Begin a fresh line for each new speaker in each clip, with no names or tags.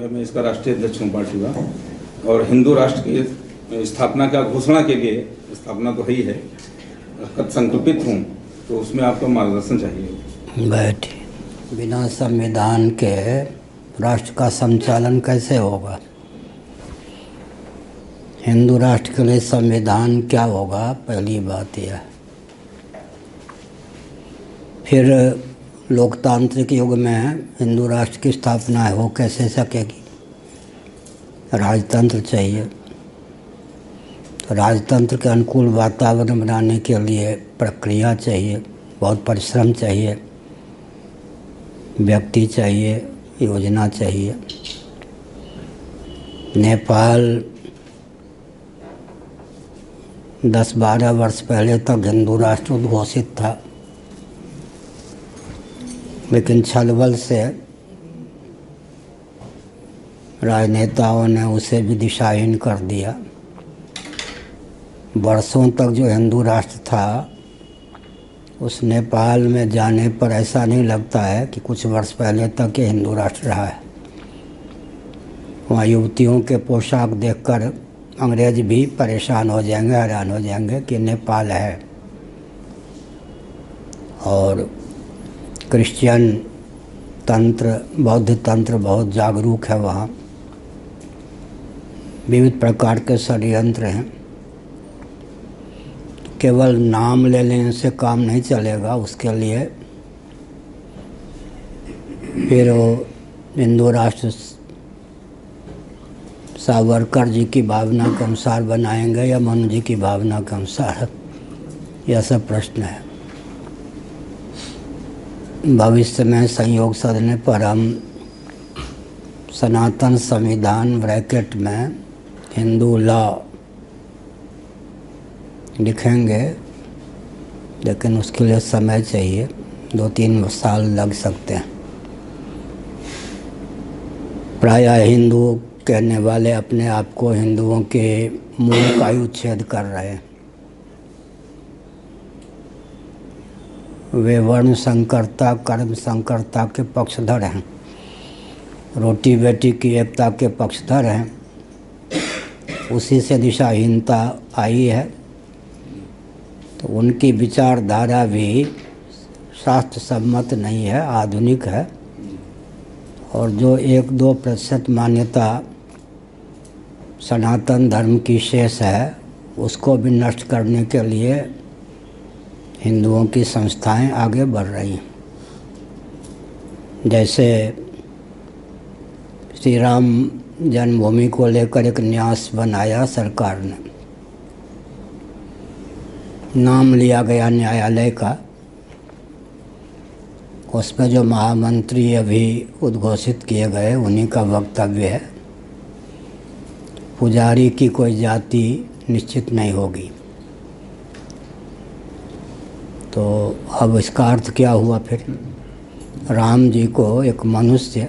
मैं इसका राष्ट्रीय अध्यक्ष हूँ पार्टी का। और हिंदू राष्ट्र की स्थापना का घोषणा के लिए, स्थापना तो ही है, कद संकल्पित हूँ, तो उसमें आपका मार्गदर्शन चाहिए।
बैठिए। बिना संविधान के राष्ट्र का संचालन कैसे होगा? हिंदू राष्ट्र के लिए संविधान क्या होगा, पहली बात यह। फिर लोकतांत्रिक युग में हिंदू राष्ट्र की स्थापना हो कैसे सकेगी? राजतंत्र चाहिए। तो राजतंत्र के अनुकूल वातावरण बनाने के लिए प्रक्रिया चाहिए, बहुत परिश्रम चाहिए, व्यक्ति चाहिए, योजना चाहिए। नेपाल 10-12 वर्ष पहले तक हिंदू राष्ट्र उद्घोषित था, लेकिन छलबल से राजनेताओं ने उसे भी दिशाहीन कर दिया। वर्षों तक जो हिंदू राष्ट्र था, उस नेपाल में जाने पर ऐसा नहीं लगता है कि कुछ वर्ष पहले तक ये हिंदू राष्ट्र रहा है। वहाँ युवतियों के पोशाक देखकर अंग्रेज भी परेशान हो जाएंगे, हैरान हो जाएंगे कि नेपाल है। और क्रिश्चियन तंत्र, बौद्ध तंत्र बहुत जागरूक है वहाँ। विविध प्रकार के षड्यंत्र हैं। केवल नाम ले लेने से काम नहीं चलेगा, उसके लिए फिर हिंदू राष्ट्र सावरकर जी की भावना के अनुसार बनाएंगे या मनु जी की भावना के अनुसार, यह सब प्रश्न है। भविष्य में संयोग सधने पर हम सनातन संविधान ब्रैकेट में हिंदू लॉ लिखेंगे, लेकिन उसके लिए समय चाहिए, 2-3 साल लग सकते हैं। प्रायः हिंदू कहने वाले अपने आप को हिंदुओं के मूल का ही उच्छेद कर रहे हैं। वे वर्ण संकरता, कर्म संकरता के पक्षधर हैं, रोटी बेटी की एकता के पक्षधर हैं। उसी से दिशाहीनता आई है। तो उनकी विचारधारा भी शास्त्र सम्मत नहीं है, आधुनिक है। और जो 1-2% मान्यता सनातन धर्म की शेष है, उसको भी नष्ट करने के लिए हिंदुओं की संस्थाएं आगे बढ़ रही हैं। जैसे श्री राम जन्मभूमि को लेकर एक न्यास बनाया सरकार ने, नाम लिया गया न्यायालय का। उसमें जो महामंत्री अभी उद्घोषित किए गए, उन्हीं का वक्तव्य है। पुजारी की कोई जाति निश्चित नहीं होगी। तो अब इसका अर्थ क्या हुआ फिर? राम जी को एक मनुष्य,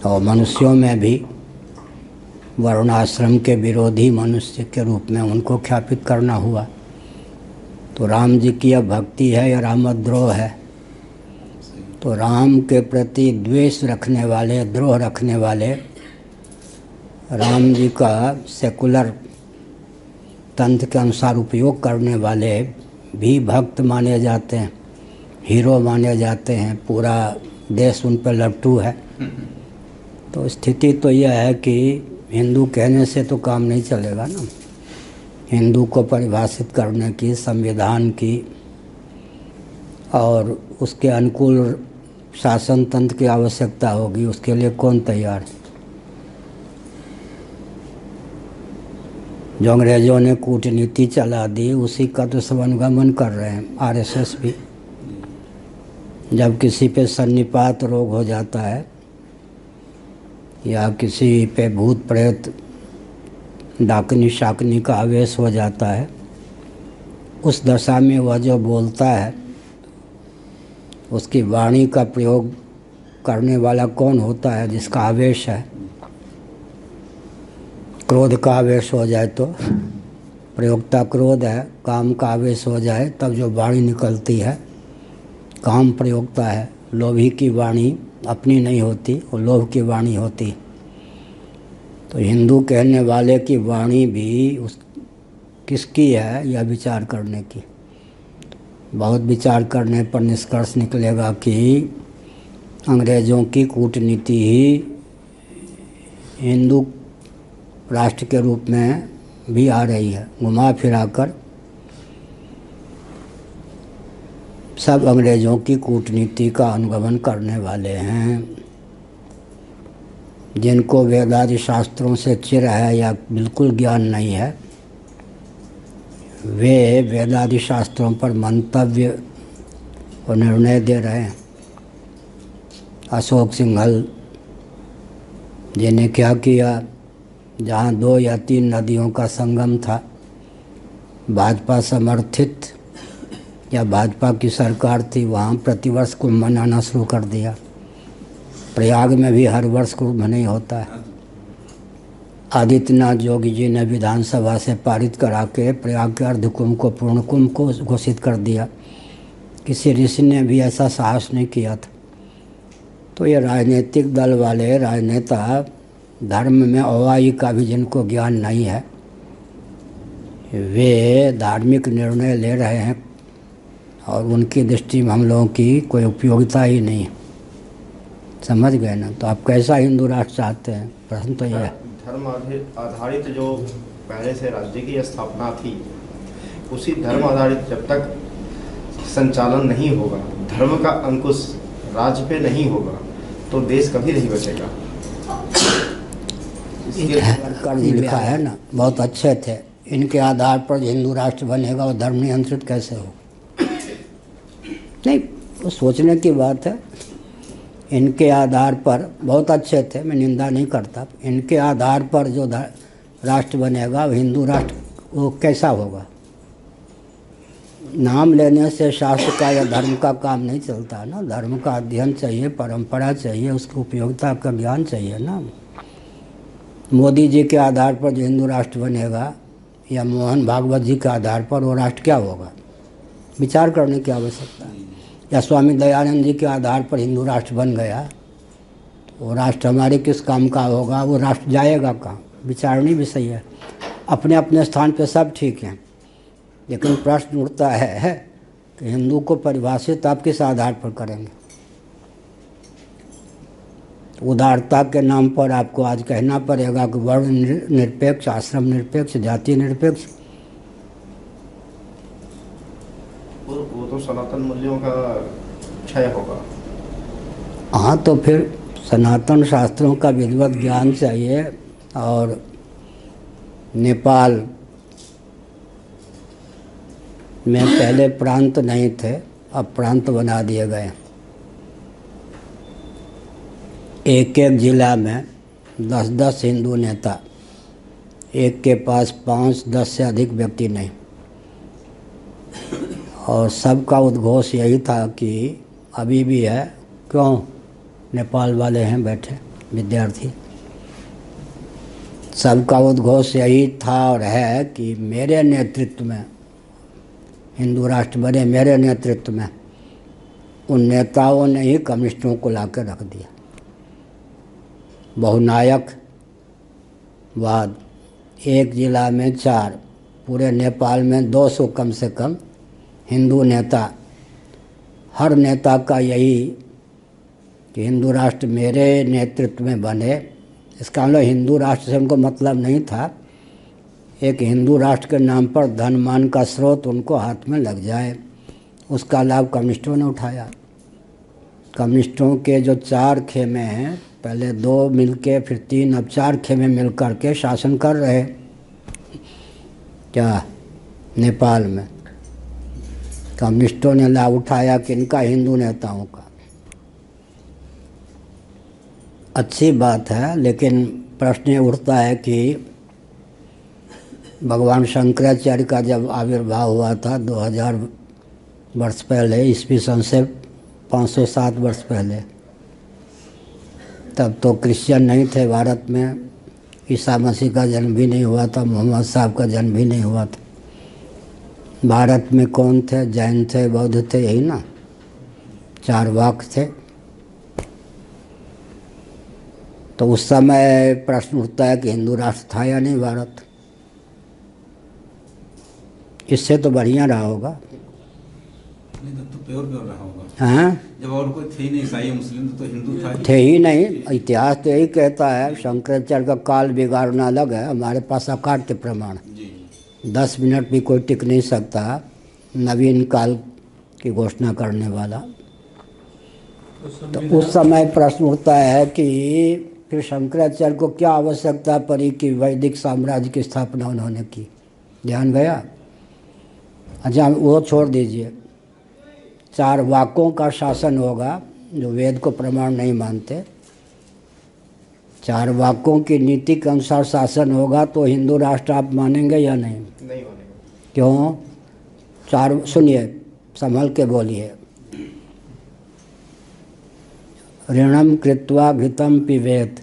और मनुष्यों में भी वर्णाश्रम के विरोधी मनुष्य के रूप में उनको ख्यापित करना हुआ। तो राम जी की यह भक्ति है या रामद्रोह है? तो राम के प्रति द्वेष रखने वाले, द्रोह रखने वाले, राम जी का सेकुलर तंत्र के अनुसार उपयोग करने वाले भी भक्त माने जाते हैं, हीरो माने जाते हैं। पूरा देश उन पर लट्टू है। तो स्थिति तो यह है कि हिंदू कहने से तो काम नहीं चलेगा ना। हिंदू को परिभाषित करने की, संविधान की और उसके अनुकूल शासन तंत्र की आवश्यकता होगी। उसके लिए कौन तैयार है? जो अंग्रेजों ने कूटनीति चला दी, उसी का तो सब अनुगमन कर रहे हैं। आरएसएस भी जब किसी पे सन्निपात रोग हो जाता है या किसी पे भूत प्रेत डाकनी शाकनी का आवेश हो जाता है, उस दशा में वह जो बोलता है, उसकी वाणी का प्रयोग करने वाला कौन होता है? जिसका आवेश है। क्रोध का आवेश हो जाए तो प्रयोक्ता क्रोध है, काम का आवेश हो जाए तब जो वाणी निकलती है काम प्रयोक्ता है। लोभी की वाणी अपनी नहीं होती, वो लोभ की वाणी होती। तो हिंदू कहने वाले की वाणी भी उस किसकी है, यह विचार करने की। बहुत विचार करने पर निष्कर्ष निकलेगा कि अंग्रेज़ों की कूटनीति ही हिंदू राष्ट्र के रूप में भी आ रही है। घुमा फिरा कर सब अंग्रेज़ों की कूटनीति का अनुगमन करने वाले हैं। जिनको वेदादि शास्त्रों से चिर है या बिल्कुल ज्ञान नहीं है, वे वेदादि शास्त्रों पर मंतव्य और निर्णय दे रहे हैं। अशोक सिंघल जी ने क्या किया, जहाँ 2 या 3 नदियों का संगम था, भाजपा समर्थित या भाजपा की सरकार थी, वहाँ प्रतिवर्ष कुंभ मनाना शुरू कर दिया। प्रयाग में भी हर वर्ष कुंभ नहीं होता है। आदित्यनाथ योगी जी ने विधानसभा से पारित करा के प्रयाग के अर्ध कुंभ को पूर्ण कुंभ को घोषित कर दिया। किसी ऋषि ने भी ऐसा साहस नहीं किया था। तो ये राजनीतिक दल वाले राजनेता, धर्म में अवाई का भी जिनको ज्ञान नहीं है, वे धार्मिक निर्णय ले रहे हैं और उनकी दृष्टि में हम लोगों की कोई उपयोगिता ही नहीं है। समझ गए ना? तो आप कैसा हिंदू राष्ट्र चाहते हैं? प्रश्न तो यह है।
धर्म आधारित जो पहले से राज्य की स्थापना थी, उसी धर्म आधारित जब तक संचालन नहीं होगा, धर्म का अंकुश राज्य पे नहीं होगा, तो देश कभी नहीं बचेगा।
कर लिखा है ना, बहुत अच्छे थे। इनके आधार पर हिंदू राष्ट्र बनेगा और धर्म नियंत्रित कैसे होगा? नहीं, वो सोचने की बात है। इनके आधार पर बहुत अच्छे थे, मैं निंदा नहीं करता। इनके आधार पर जो राष्ट्र बनेगा, हिंदू राष्ट्र, वो कैसा होगा? नाम लेने से शास्त्र का या धर्म का काम नहीं चलता ना। धर्म का अध्ययन चाहिए, परंपरा चाहिए, उसकी उपयोगिता का ज्ञान चाहिए ना। मोदी जी के आधार पर जो हिंदू राष्ट्र बनेगा या मोहन भागवत जी के आधार पर वो राष्ट्र क्या होगा, विचार करने की आवश्यकता है। या स्वामी दयानंद जी के आधार पर हिंदू राष्ट्र बन गया, तो वो राष्ट्र हमारे किस काम का होगा? वो राष्ट्र जाएगा कहाँ? विचारणी विषय है। अपने अपने स्थान पे सब ठीक हैं, लेकिन प्रश्न उठता है कि हिंदू को परिभाषित आप किस आधार पर करेंगे? उदारता के नाम पर आपको आज कहना पड़ेगा कि वर्ण निरपेक्ष, आश्रम निरपेक्ष, जाति निरपेक्ष।
वो तो सनातन मूल्यों का क्षय होगा।
हाँ, तो फिर सनातन शास्त्रों का विधिवत ज्ञान चाहिए। और नेपाल में पहले प्रांत नहीं थे, अब प्रांत बना दिए गए। एक एक जिला में 10-10 हिंदू नेता, एक के पास 5-10 से अधिक व्यक्ति नहीं। और सबका उद्घोष यही था कि अभी भी है, क्यों? नेपाल वाले हैं बैठे विद्यार्थी, सबका उद्घोष यही था और है कि मेरे नेतृत्व में हिंदू राष्ट्र बने, मेरे नेतृत्व में। उन नेताओं ने ही कम्युनिस्टों को ला कर रख दिया। बहुनायक वाद, एक जिला में 4, पूरे नेपाल में 200 कम से कम हिंदू नेता। हर नेता का यही कि हिंदू राष्ट्र मेरे नेतृत्व में बने। इसका मतलब हिंदू राष्ट्र से उनको मतलब नहीं था, एक हिंदू राष्ट्र के नाम पर धन मान का स्रोत उनको हाथ में लग जाए, उसका लाभ कम्युनिस्टों ने उठाया। कम्युनिस्टों के जो 4 खेमे हैं, पहले 2 मिलके, फिर 3, अब 4 खेमे मिल कर के शासन कर रहे क्या नेपाल में। कम्युनिस्टों ने लाभ उठाया किनका? हिंदू नेताओं का। अच्छी बात है, लेकिन प्रश्न ये उठता है कि भगवान शंकराचार्य का जब आविर्भाव हुआ था 2000 वर्ष पहले, ईस्वी सन से 507 वर्ष पहले, तब तो क्रिश्चियन नहीं थे भारत में, ईसा मसीह का जन्म भी नहीं हुआ था, मोहम्मद साहब का जन्म भी नहीं हुआ था। भारत में कौन थे? जैन थे, बौद्ध थे, यही ना, 4 वाक थे। तो उस समय प्रश्न उठता है कि हिंदू राष्ट्र था या नहीं भारत। इससे तो बढ़िया रहा होगा।
नहीं तो प्योर प्योर रहा होगा।
हाँ,
जब और कोई थे ही नहीं, ईसाई मुस्लिम तो हिंदू था
थे ही नहीं। इतिहास तो यही कहता है, शंकराचार्य का काल बिगाड़ना अलग है, हमारे पास अकाट्य प्रमाण।
जी।
10 मिनट भी कोई टिक नहीं सकता नवीन काल की घोषणा करने वाला। तो उस समय प्रश्न उठता है कि फिर शंकराचार्य को क्या आवश्यकता पड़ी कि वैदिक साम्राज्य की स्थापना उन्होंने की। ध्यान गया? अच्छा, वो छोड़ दीजिए। 4 वाकों का शासन होगा, जो वेद को प्रमाण नहीं मानते। 4 वाकों की नीति के अनुसार शासन होगा तो हिंदू राष्ट्र आप मानेंगे या नहीं?
नहीं मानेंगे।
क्यों? 4 सुनिए, संभल के बोलिए। ऋणम कृत्वा घृतम पिबेत।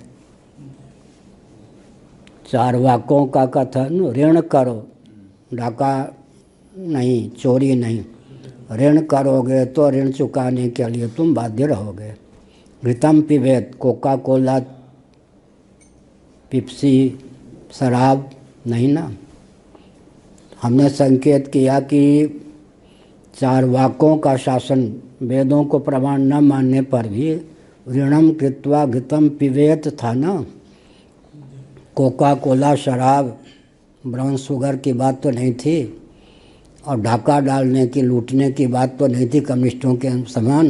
4 वाकों का कथन, ऋण करो, डाका नहीं, चोरी नहीं, ऋण करोगे तो ऋण चुकाने के लिए तुम बाध्य रहोगे। घृतम पिबेत, कोका कोला, पिप्सी, शराब नहीं ना। हमने संकेत किया कि 4 वाकों का शासन वेदों को प्रमाण न मानने पर भी ऋणम कृत्वा घृतम पिबेत था ना। कोका कोला, शराब, ब्राउन शुगर की बात तो नहीं थी, और डाका डालने की, लूटने की बात तो नहीं थी कम्युनिस्टों के समान।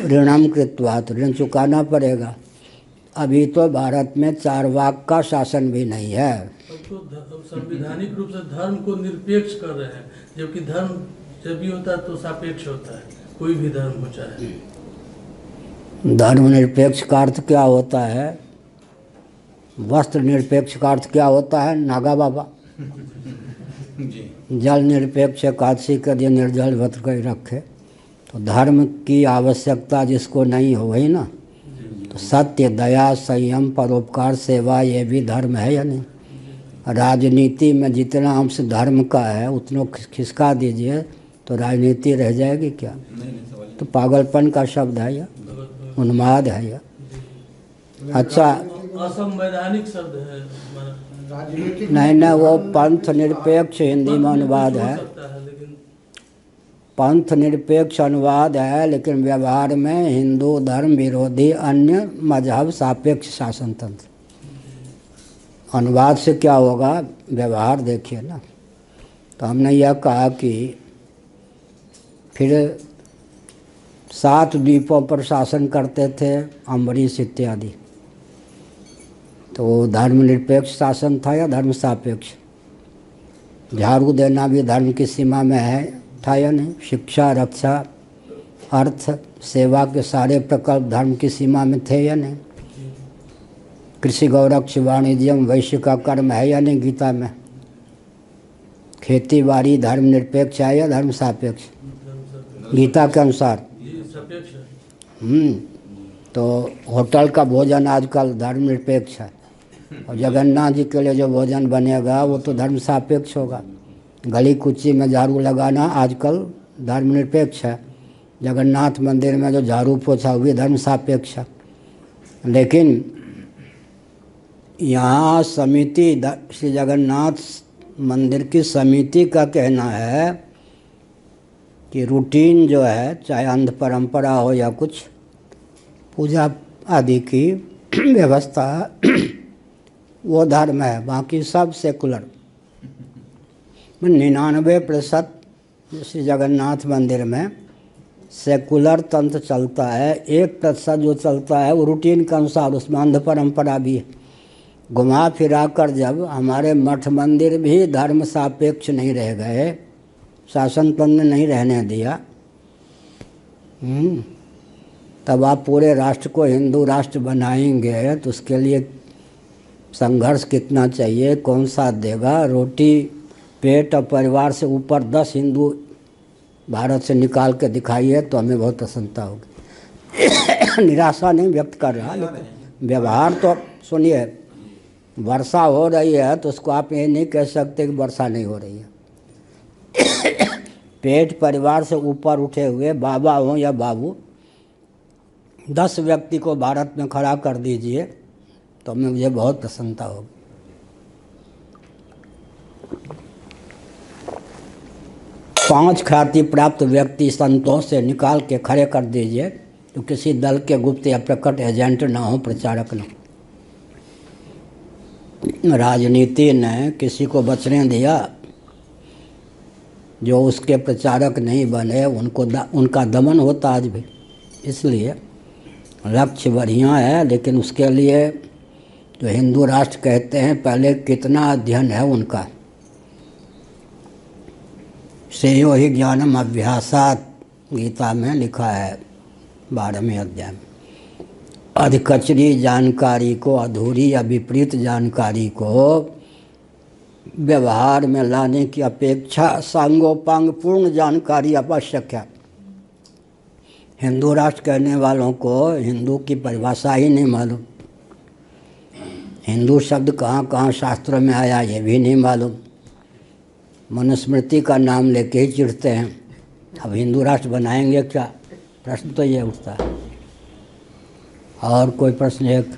ऋणम कृत्वा, तो ऋण चुकाना पड़ेगा। अभी तो भारत में 4 वाक का शासन भी नहीं है।
तो संवैधानिक रूप से धर्म को निरपेक्ष कर रहे हैं, जबकि धर्म जब भी होता है तो सापेक्ष होता है, कोई भी धर्म हो चाहे।
धर्म निरपेक्ष का अर्थ क्या होता है? वस्त्र निरपेक्ष का अर्थ क्या होता है? नागा बाबा। जल निरपेक्ष एकादशी के दिन निर्जल व्रत कर रखे। तो धर्म की आवश्यकता जिसको नहीं हो, वही ना। तो सत्य, दया, संयम, परोपकार, सेवा, ये भी धर्म है या नहीं? राजनीति में जितना अंश धर्म का है उतना खिसका दीजिए तो राजनीति रह जाएगी क्या? तो पागलपन का शब्द है या उन्माद है या? अच्छा,
असंवैधानिक शब्द है।
नहीं नहीं, वो पंथ निरपेक्ष हिंदी में अनुवाद है। पंथ निरपेक्ष अनुवाद है, लेकिन व्यवहार में हिंदू धर्म विरोधी अन्य मजहब सापेक्ष शासन तंत्र। अनुवाद से क्या होगा? व्यवहार देखिए ना। तो हमने यह कहा कि फिर 7 द्वीपों पर शासन करते थे अम्बरीश इत्यादि। तो धर्मनिरपेक्ष शासन था या धर्म सापेक्ष? झाड़ू देना भी धर्म की सीमा में है, था या नहीं? शिक्षा, रक्षा, अर्थ, सेवा के सारे प्रकल्प धर्म की सीमा में थे या नहीं? कृषि, गौरक्ष, वाणिज्यम, वैश्य का कर्म है या नहीं गीता में? खेती बाड़ी धर्म निरपेक्ष है या धर्म सापेक्ष? गीता के अनुसार तो होटल का भोजन आजकल धर्म निरपेक्ष है, और जगन्नाथ जी के लिए जो भोजन बनेगा वो तो धर्म सापेक्ष होगा। गली कुची में झाड़ू लगाना आजकल धर्म निरपेक्ष है। जगन्नाथ मंदिर में जो झाड़ू पोछा हुई धर्म सापेक्ष है। लेकिन यहाँ समिति, श्री जगन्नाथ मंदिर की समिति का कहना है कि रूटीन जो है, चाहे अंध परंपरा हो या कुछ पूजा आदि की व्यवस्था, वो धर्म है, बाकी सब सेकुलर। 99% श्री जगन्नाथ मंदिर में सेकुलर तंत्र चलता है। 1% जो चलता है वो रूटीन के अनुसार, उसमें अंध परंपरा भी है। घुमा फिरा कर जब हमारे मठ मंदिर भी धर्म सापेक्ष नहीं रह गए, शासन तंत्र नहीं रहने दिया, तब आप पूरे राष्ट्र को हिंदू राष्ट्र बनाएंगे तो उसके लिए संघर्ष कितना चाहिए, कौन साथ देगा? रोटी, पेट और परिवार से ऊपर 10 हिंदू भारत से निकाल के दिखाइए तो हमें बहुत प्रसन्नता होगी। निराशा नहीं व्यक्त कर रहा, लेकिन व्यवहार तो सुनिए। वर्षा हो रही है तो उसको आप ये नहीं कह सकते कि वर्षा नहीं हो रही है। पेट परिवार से ऊपर उठे हुए बाबा हो या बाबू, 10 व्यक्ति को भारत में खड़ा कर दीजिए, तो मुझे बहुत प्रसन्नता होगी। पांच ख्याति प्राप्त व्यक्ति संतों से निकाल के खड़े कर दीजिए तो किसी दल के गुप्त या प्रकट एजेंट ना हो, प्रचारक ना। राजनीति ने किसी को बचने दिया, जो उसके प्रचारक नहीं बने उनका दमन होता आज भी। इसलिए लक्ष्य बढ़िया है, लेकिन उसके लिए जो हिंदू राष्ट्र कहते हैं पहले कितना अध्ययन है उनका। श्रेयो ही ज्ञानम अभ्यासात गीता में लिखा है 12वें अध्याय में। अधिकचरी जानकारी को, अधूरी या विपरीत जानकारी को व्यवहार में लाने की अपेक्षा सांगोपांग पूर्ण जानकारी आवश्यक है। हिंदू राष्ट्र कहने वालों को हिंदू की परिभाषा ही नहीं मालूम, हिंदू शब्द कहाँ कहाँ शास्त्रों में आया ये भी नहीं मालूम। मनुस्मृति का नाम लेके ही चिढ़ते हैं। अब हिंदू राष्ट्र बनाएंगे क्या, प्रश्न तो ये उठता है। और कोई प्रश्न एक